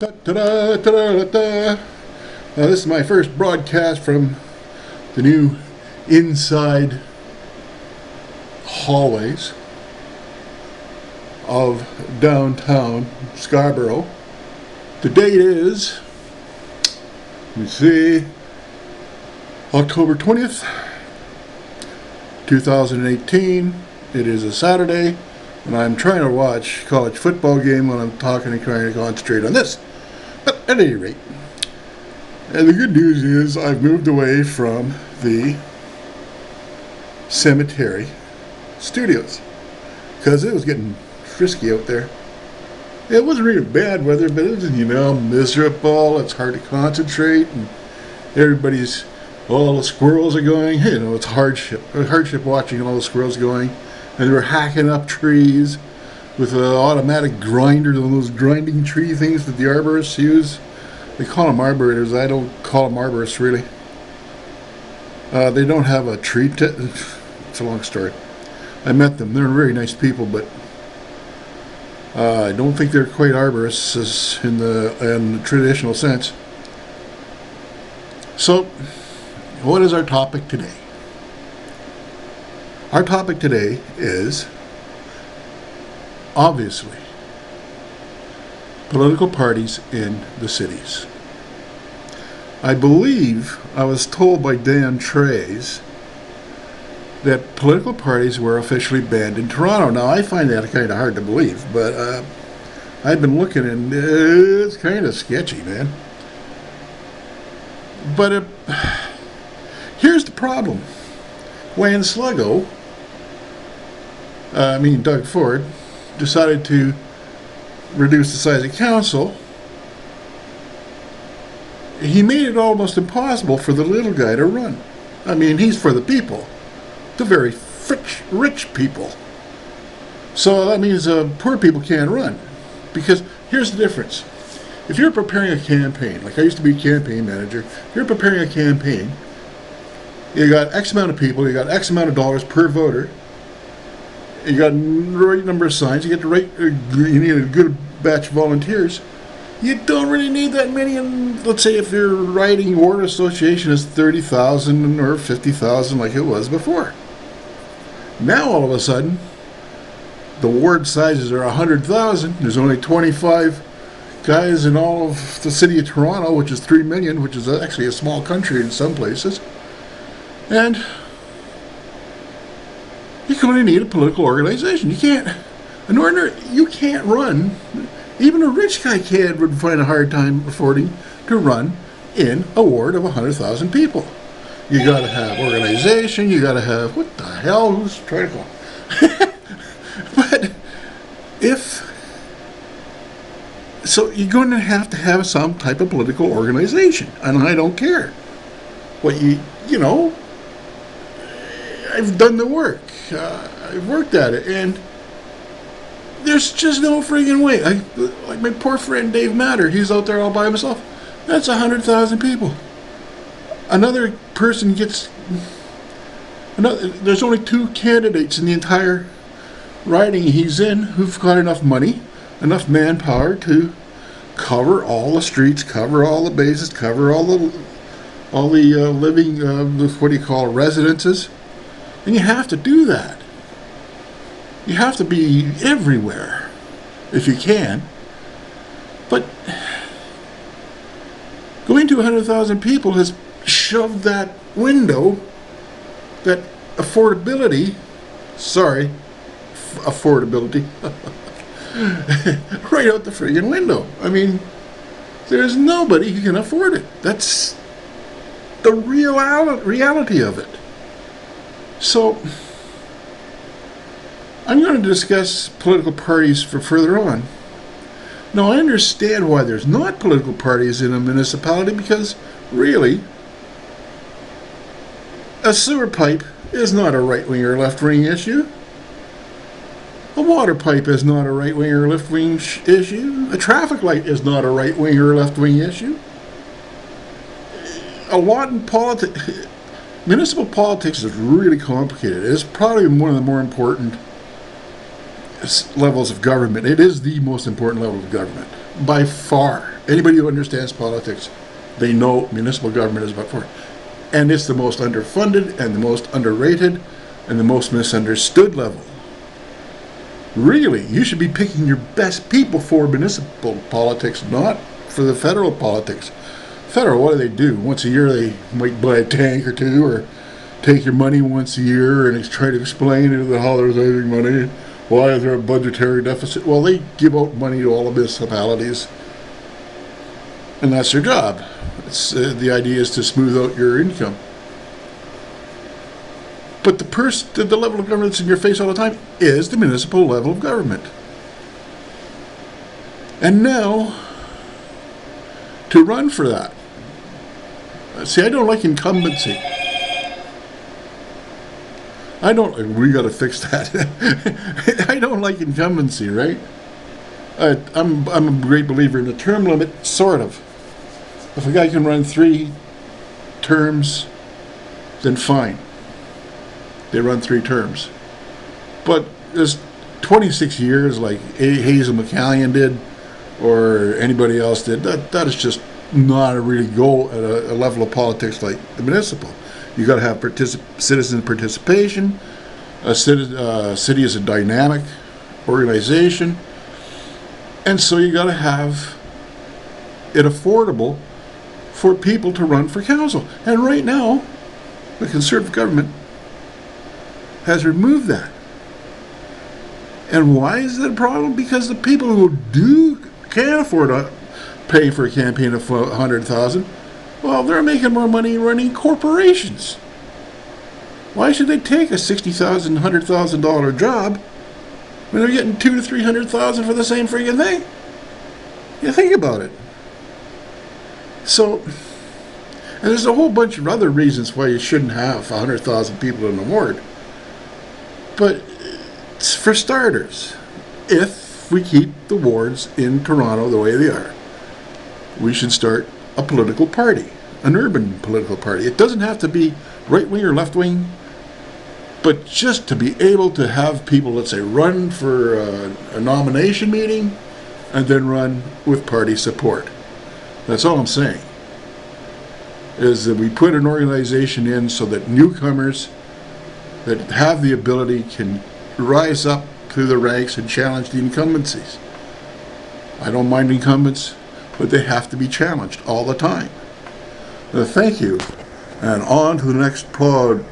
Da, da, da, da, da, da. This is my first broadcast from the new inside hallways of downtown Scarborough. The date is, let me see, October 20th, 2018. It is a Saturday, and I'm trying to watch a college football game when I'm talking and trying to concentrate on this. But at any rate, and the good news is I've moved away from the cemetery studios because it was getting frisky out there. It wasn't really bad weather, but it was, miserable. It's hard to concentrate, and everybody's, all the squirrels are going. It's hardship. Hardship watching all the squirrels going, and they were hacking up trees with an automatic grinder, those grinding tree things that the arborists use. They call them arborators. I don't call them arborists, really. They don't have a tree it's a long story. I met them. They're very nice people, but I don't think they're quite arborists in the traditional sense. So, what is our topic today? Our topic today is, obviously, political parties in the cities. I believe I was told by Dan Trays that political parties were officially banned in Toronto. Now, I find that kind of hard to believe, but I've been looking, and it's kind of sketchy, man. But here's the problem. When Sluggo, Doug Ford, decided to reduce the size of council, he made it almost impossible for the little guy to run. He's for the people, the very rich people. So that means poor people can't run. Because here's the difference. If you're preparing a campaign, like I used to be a campaign manager, if you're preparing a campaign, you got X amount of people, you got X amount of dollars per voter, you got the right number of signs, you get the right, you need a good batch of volunteers. You don't really need that many. And let's say if your riding ward association is 30,000 or 50,000 like it was before. Now all of a sudden, the ward sizes are 100,000. There's only 25 guys in all of the city of Toronto, which is 3 million, which is actually a small country in some places. And you only need a political organization. You can't run. Even a rich guy would find a hard time affording to run in a ward of 100,000 people. You got to have organization. You got to have, what the hell? Who's trying to call? But so you're going to have some type of political organization, and I don't care. What I've done the work. I've worked at it, and there's just no friggin' way. Like my poor friend Dave Matter, he's out there all by himself. That's 100,000 people. Another person gets... There's only 2 candidates in the entire riding he's in who've got enough money, enough manpower to cover all the streets, cover all the bases, cover all the living, residences. And you have to do that. You have to be everywhere, if you can. But going to 100,000 people has shoved that window, that affordability, right out the friggin' window. There's nobody who can afford it. That's the reality of it. So, I'm going to discuss political parties for further on. Now, I understand why there's not political parties in a municipality, because, really, a sewer pipe is not a right-wing or left-wing issue. A water pipe is not a right-wing or left-wing issue. A traffic light is not a right-wing or left-wing issue. A lot in politics... Municipal politics is really complicated. It's probably one of the more important levels of government. It is the most important level of government, by far. Anybody who understands politics, they know municipal government is what for. And it's the most underfunded and the most underrated and the most misunderstood level. Really, you should be picking your best people for municipal politics, not for the federal politics. Federal, what do? Once a year they might buy a tank or two, or take your money once a year and try to explain how they're saving money. Why is there a budgetary deficit? Well, they give out money to all the municipalities, and that's their job. The idea is to smooth out your income. But the level of government that's in your face all the time is the municipal level of government. And now, to run for that. See, I don't like incumbency. We got to fix that. I don't like incumbency, right? I'm a great believer in the term limit, sort of. If a guy can run 3 terms, then fine. They run 3 terms. But there's 26 years like Hazel McCallion did, or anybody else did, that is just not a really goal at a level of politics like the municipal. You got to have citizen participation. A city is a dynamic organization, and so you got to have it affordable for people to run for council. And right now, the Conservative government has removed that. And why is that a problem? Because the people who can't afford to pay for a campaign of $100,000, well, they're making more money running corporations. Why should they take a $60,000, $100,000 job when they're getting $200,000 to $300,000 for the same freaking thing? You think about it. So, and there's a whole bunch of other reasons why you shouldn't have 100,000 people in a ward. But for starters, if we keep the wards in Toronto the way they are, we should start a political party, an urban political party. It doesn't have to be right-wing or left-wing, but just to be able to have people, let's say, run for a nomination meeting and then run with party support. That's all I'm saying, is that we put an organization in so that newcomers that have the ability can rise up through the ranks and challenge the incumbencies. I don't mind incumbents, but they have to be challenged all the time. Thank you, and on to the next topic.